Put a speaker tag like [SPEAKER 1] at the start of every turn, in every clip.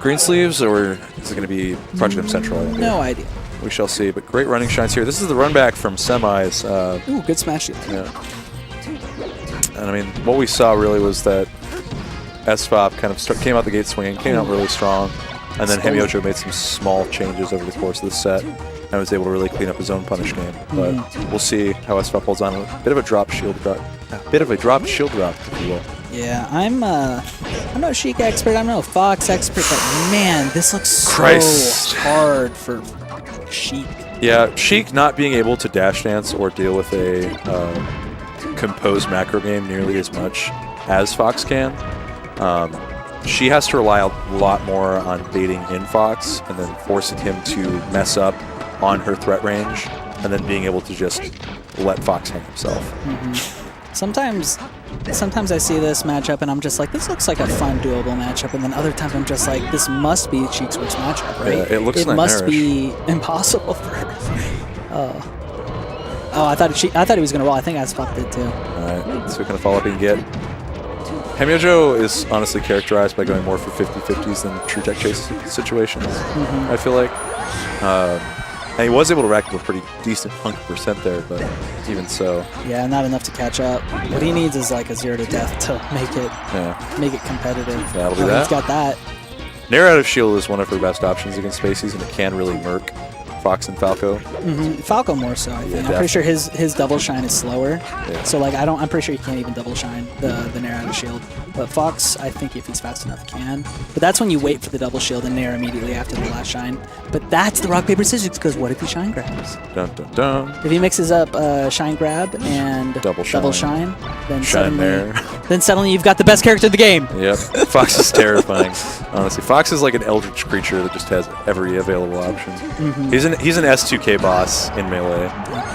[SPEAKER 1] green sleeves, or is it going to be Project M Central?
[SPEAKER 2] No idea.
[SPEAKER 1] We shall see, but great running shines here. This is the run back from semis.
[SPEAKER 2] Ooh, good smash.
[SPEAKER 1] Yeah. And I mean, what we saw really was that SFOP kind of came out the gate swinging, came out really strong, and then hamyojo made some small changes over the course of the set and was able to really clean up his own punish game. But we'll see how SFOP holds on. A bit of a dropped shield drop, if you will.
[SPEAKER 2] Yeah, I'm no Sheik expert, I'm no Fox expert, but man, this looks so hard for Sheik.
[SPEAKER 1] Yeah, Sheik not being able to dash dance or deal with a composed macro game nearly as much as Fox can. She has to rely a lot more on baiting in Fox and then forcing him to mess up on her threat range and then being able to just let Fox hang himself.
[SPEAKER 2] Sometimes I see this matchup and I'm just like, this looks like a fun, doable matchup, and then other times I'm just like, this must be Sheik's worst matchup, right?
[SPEAKER 1] Yeah, it looks nightmarish.
[SPEAKER 2] Must be impossible for her. Oh, I thought he was gonna roll. I think SFOP did too.
[SPEAKER 1] All right, so we can follow up and get. hamyojo is honestly characterized by going more for 50-50s than true tech chase situations. I feel like. And he was able to rack up a pretty decent hunk percent there, but even so.
[SPEAKER 2] Yeah, not enough to catch up. What he needs is like a 0 to death to make it competitive.
[SPEAKER 1] That'll be that.
[SPEAKER 2] He's got that.
[SPEAKER 1] Nair out of shield is one of her best options against Spaceys, and it can really murk Fox and Falco.
[SPEAKER 2] Falco more so, I think. I'm pretty sure his double shine is slower. Yeah. So like I'm pretty sure he can't even double shine the Nair out of shield. But Fox, I think if he's fast enough, can. But that's when you wait for the double shield and Nair immediately after the last shine. But that's the rock, paper, scissors, because what if he shine grabs?
[SPEAKER 1] Dun, dun, dun.
[SPEAKER 2] If he mixes up shine grab and double shine, then suddenly you've got the best character in the game.
[SPEAKER 1] Yep. Fox is terrifying. Honestly, Fox is like an eldritch creature that just has every available option. He's an S2K boss in melee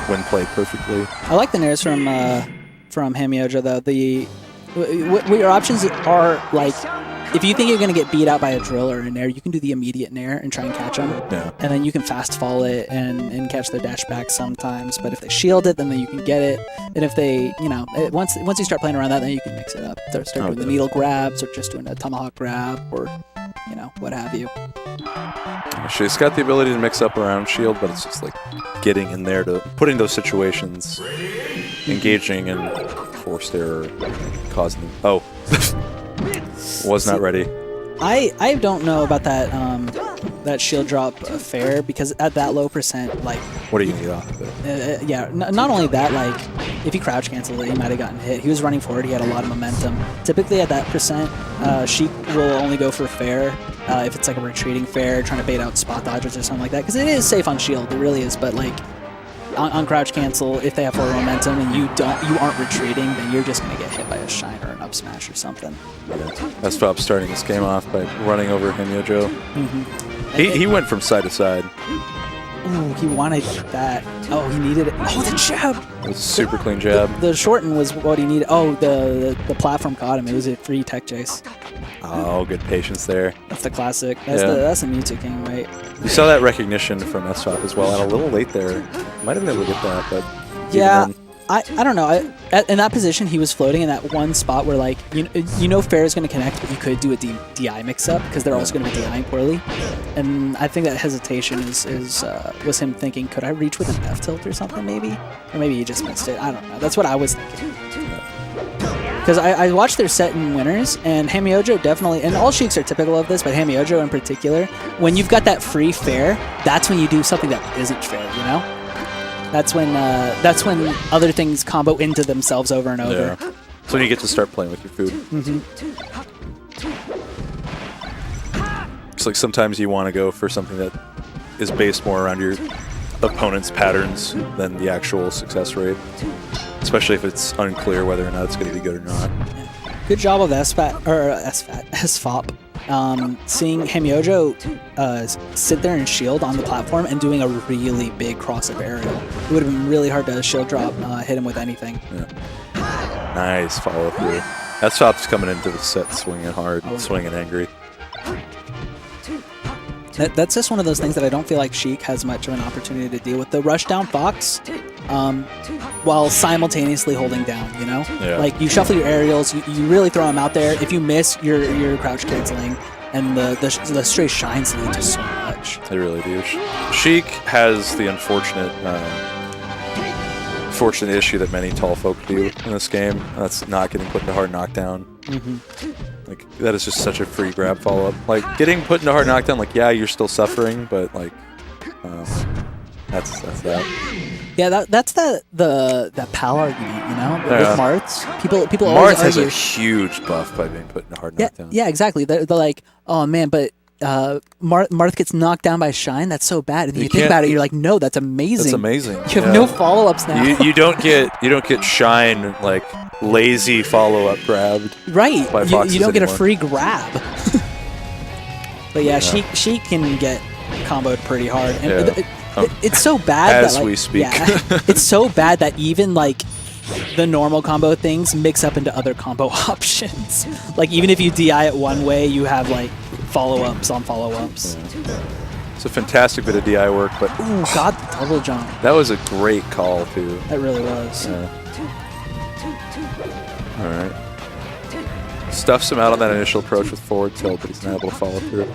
[SPEAKER 1] when played perfectly.
[SPEAKER 2] I like the Nairs from hamyojo though. What your options are, like, if you think you're going to get beat out by a drill or a Nair, you can do the immediate Nair and try and catch them.
[SPEAKER 1] Yeah.
[SPEAKER 2] And then you can fast fall it and catch their dash back sometimes. But if they shield it, then you can get it. And if they, once you start playing around that, then you can mix it up. Start doing the needle grabs or just doing a tomahawk grab or, what have you.
[SPEAKER 1] She's got the ability to mix up around shield, but it's just like getting in there to putting those situations, engaging and forced error, causing them. Oh, was not ready.
[SPEAKER 2] I don't know about that shield drop fair, because at that low percent, like,
[SPEAKER 1] what do you need off of it?
[SPEAKER 2] Yeah, not only that, like, if he crouch canceled it, he might have gotten hit. He was running forward, he had a lot of momentum. Typically at that percent, Sheik will only go for fair if it's like a retreating fair, trying to bait out spot dodgers or something like that, because it is safe on shield, it really is. But like on crouch cancel, if they have forward momentum and you aren't retreating, then you're just gonna get hit by a shine or an up smash or something.
[SPEAKER 1] Yeah. SFOP starting this game off by running over hamyojo. He went from side to side.
[SPEAKER 2] Ooh, he wanted that. Oh, he needed it. Oh, the jab!
[SPEAKER 1] It was a super clean jab.
[SPEAKER 2] The shorten was what he needed. Oh, the platform caught him. It was a free tech chase.
[SPEAKER 1] Oh, good patience there.
[SPEAKER 2] That's the classic. That's the Mewtwo King, right?
[SPEAKER 1] You saw that recognition from SFOP as well, and a little late there. Might have been able to get that, but
[SPEAKER 2] yeah. I don't know. In that position, he was floating in that one spot where, like, fair is going to connect, but you could do a DI mix-up because they're also going to be DIing poorly. And I think that hesitation was him thinking, could I reach with an F-tilt or something, maybe? Or maybe he just missed it. I don't know. That's what I was thinking. Because I watched their set in winners, and hamyojo definitely, and all Sheiks are typical of this, but hamyojo in particular, when you've got that free fair, that's when you do something that isn't fair, That's when other things combo into themselves over and over.
[SPEAKER 1] Yeah. So you get to start playing with your food. It's like sometimes you want to go for something that is based more around your opponent's patterns than the actual success rate, especially if it's unclear whether or not it's going to be good or not.
[SPEAKER 2] Yeah. Good job of SFOP. Seeing hamyojo sit there and shield on the platform and doing a really big cross-up aerial. It would have been really hard to shield drop, hit him with anything.
[SPEAKER 1] Yeah. Nice follow-through. SFOP's coming into the set swinging hard, swinging angry.
[SPEAKER 2] That's just one of those things that I don't feel like Sheik has much of an opportunity to deal with. The rush down Fox, while simultaneously holding down,
[SPEAKER 1] Yeah.
[SPEAKER 2] Like, you shuffle your aerials, you really throw them out there. If you miss, you're crouch canceling. and the stray shines lead to so much.
[SPEAKER 1] They really do. Sheik has the unfortunate issue that many tall folk do in this game. And that's not getting put into hard knockdown. Like, that is just such a free grab follow-up. Like, getting put into hard knockdown, like, yeah, you're still suffering, but, like, that's that.
[SPEAKER 2] Yeah, that's the PAL argument, you know, with Marths. People
[SPEAKER 1] Marth
[SPEAKER 2] always
[SPEAKER 1] has
[SPEAKER 2] argue.
[SPEAKER 1] a huge buff by being put into hard knockdown.
[SPEAKER 2] Yeah, exactly. They're like, oh man, but Marth gets knocked down by Shine. That's so bad. And then you think about it, you're like, no, that's amazing.
[SPEAKER 1] That's amazing.
[SPEAKER 2] You have no follow-ups now.
[SPEAKER 1] You don't get Shine like lazy follow-up grabbed.
[SPEAKER 2] Right.
[SPEAKER 1] By Foxes
[SPEAKER 2] you don't get a
[SPEAKER 1] anymore.
[SPEAKER 2] free grab. But yeah, she can get comboed pretty hard. And it's so bad
[SPEAKER 1] as
[SPEAKER 2] that, like,
[SPEAKER 1] we speak.
[SPEAKER 2] Yeah, it's so bad that even like the normal combo things mix up into other combo options. Like, even if you DI it one way, you have like follow-ups on follow-ups.
[SPEAKER 1] It's a fantastic bit of DI work, but
[SPEAKER 2] Ooh, God, double jump.
[SPEAKER 1] that was a great call too.
[SPEAKER 2] That really was.
[SPEAKER 1] All right. Stuffs him out on that initial approach with forward tilt, but he's not able to follow through.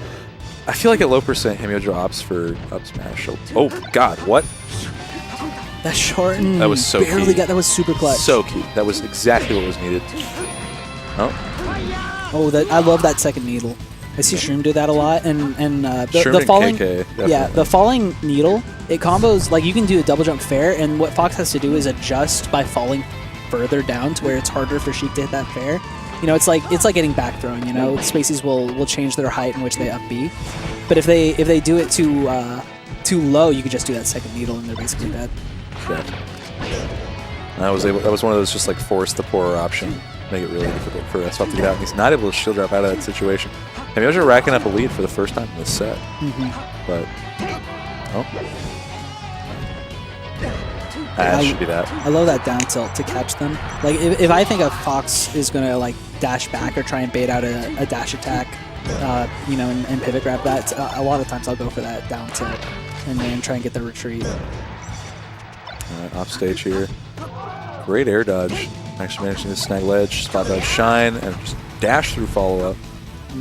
[SPEAKER 1] I feel like at low percent, hamyojo opts for up smash. Oh God, what?
[SPEAKER 2] That shorten.
[SPEAKER 1] That was so
[SPEAKER 2] barely
[SPEAKER 1] key.
[SPEAKER 2] got. That was super clutch.
[SPEAKER 1] So key. That was exactly what was needed.
[SPEAKER 2] Oh, I love that second needle. I see Shroom do that a lot, and
[SPEAKER 1] Shroom
[SPEAKER 2] the
[SPEAKER 1] and
[SPEAKER 2] falling,
[SPEAKER 1] KK,
[SPEAKER 2] yeah, the falling needle, it combos like you can do a double jump fair, and what Fox has to do is adjust by falling further down to where it's harder for Sheik to hit that fair. You know, it's like getting back thrown. You know, Spaceys will change their height in which they up B, but if they do it too low, you could just do that second needle, and they're basically dead.
[SPEAKER 1] Yeah. That was one of those just like force the poorer option, make it really difficult for SFOP to get out, and he's not able to shield drop out of that situation. hamyojo racking up a lead for the first time in this set, but that should be that.
[SPEAKER 2] I love that down tilt to catch them. Like, if I think a Fox is gonna like dash back or try and bait out a dash attack, you know, and pivot grab that, a lot of times I'll go for that down tilt and then try and get the retreat.
[SPEAKER 1] All right, off stage here. Great air dodge. Actually managing to snag ledge, spot dodge Shine, and just dash through follow up.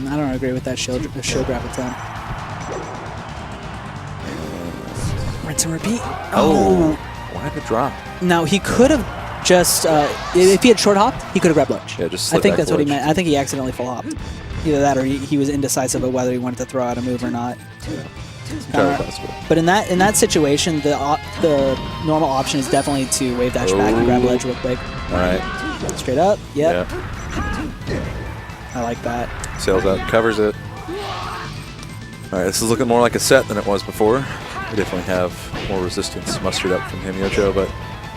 [SPEAKER 2] I don't agree with that shield grab attempt. Rinse and repeat.
[SPEAKER 1] Oh, why did it drop?
[SPEAKER 2] Now he could have just if he had short hopped, he could have grabbed ledge.
[SPEAKER 1] Yeah, just
[SPEAKER 2] I
[SPEAKER 1] slid
[SPEAKER 2] think
[SPEAKER 1] back
[SPEAKER 2] that's what he
[SPEAKER 1] ledge.
[SPEAKER 2] meant. I think he accidentally full hopped. Either that or he was indecisive of whether he wanted to throw out a move or not.
[SPEAKER 1] Entirely possible.
[SPEAKER 2] But in that situation, the normal option is definitely to wave dash back and grab ledge real quick.
[SPEAKER 1] All right.
[SPEAKER 2] Straight up. Yep.
[SPEAKER 1] Yeah.
[SPEAKER 2] I like that.
[SPEAKER 1] Sails up, covers it. All right, this is looking more like a set than it was before. We definitely have more resistance mustered up from hamyojo, but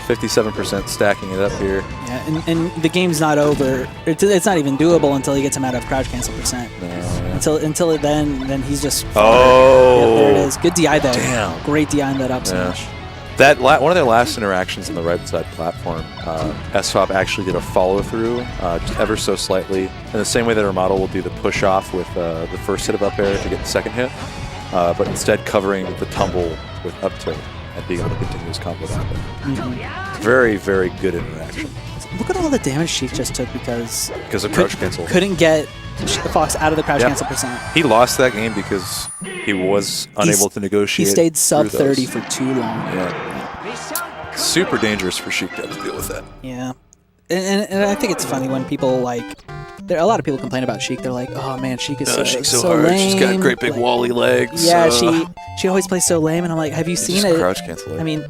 [SPEAKER 1] 57% stacking it up here.
[SPEAKER 2] Yeah, and the game's not over. It's not even doable until he gets him out of crouch cancel percent.
[SPEAKER 1] No, yeah.
[SPEAKER 2] Until then he's just.
[SPEAKER 1] Oh.
[SPEAKER 2] Yeah, there it is. Good DI though.
[SPEAKER 1] Damn.
[SPEAKER 2] Great DI in that up smash.
[SPEAKER 1] That one of their last interactions on the right side platform, SFOP actually did a follow through, just ever so slightly, in the same way that our model will do the push off with the first hit of up air to get the second hit, but instead covering the tumble with up tilt and being able to continue his combo that way. Very, very good interaction.
[SPEAKER 2] Look at all the damage Sheik just took because
[SPEAKER 1] of crouch cancel.
[SPEAKER 2] Couldn't get the Fox out of the crouch cancel percent.
[SPEAKER 1] He lost that game because he was unable to negotiate.
[SPEAKER 2] He stayed sub
[SPEAKER 1] through
[SPEAKER 2] 30
[SPEAKER 1] those.
[SPEAKER 2] for too long.
[SPEAKER 1] Yeah. Super dangerous for Sheik to have to deal with that.
[SPEAKER 2] Yeah. And I think it's funny when people like, there are a lot of people complain about Sheik. They're like, oh man, Sheik is
[SPEAKER 1] Sheik's
[SPEAKER 2] so
[SPEAKER 1] hard.
[SPEAKER 2] lame.
[SPEAKER 1] She's got great big
[SPEAKER 2] like,
[SPEAKER 1] wally legs.
[SPEAKER 2] Yeah, she always plays so lame. And I'm like, have you seen it?
[SPEAKER 1] Crouch cancel.
[SPEAKER 2] I mean,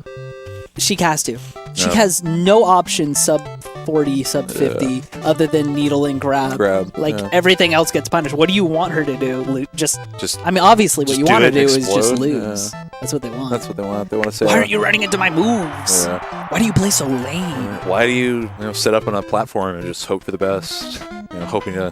[SPEAKER 2] Sheik has to. Sheik
[SPEAKER 1] No.
[SPEAKER 2] has no option sub 40, sub 50, other than needle and grab. Like, everything else gets punished. What do you want her to do? Just I mean, obviously what you want her to do is just lose.
[SPEAKER 1] Yeah.
[SPEAKER 2] That's what they want.
[SPEAKER 1] That's what they want. They want to say,
[SPEAKER 2] why aren't you running into my moves?
[SPEAKER 1] Yeah.
[SPEAKER 2] Why do you play so lame?
[SPEAKER 1] Why do you set up on a platform and just hope for the best? Hoping to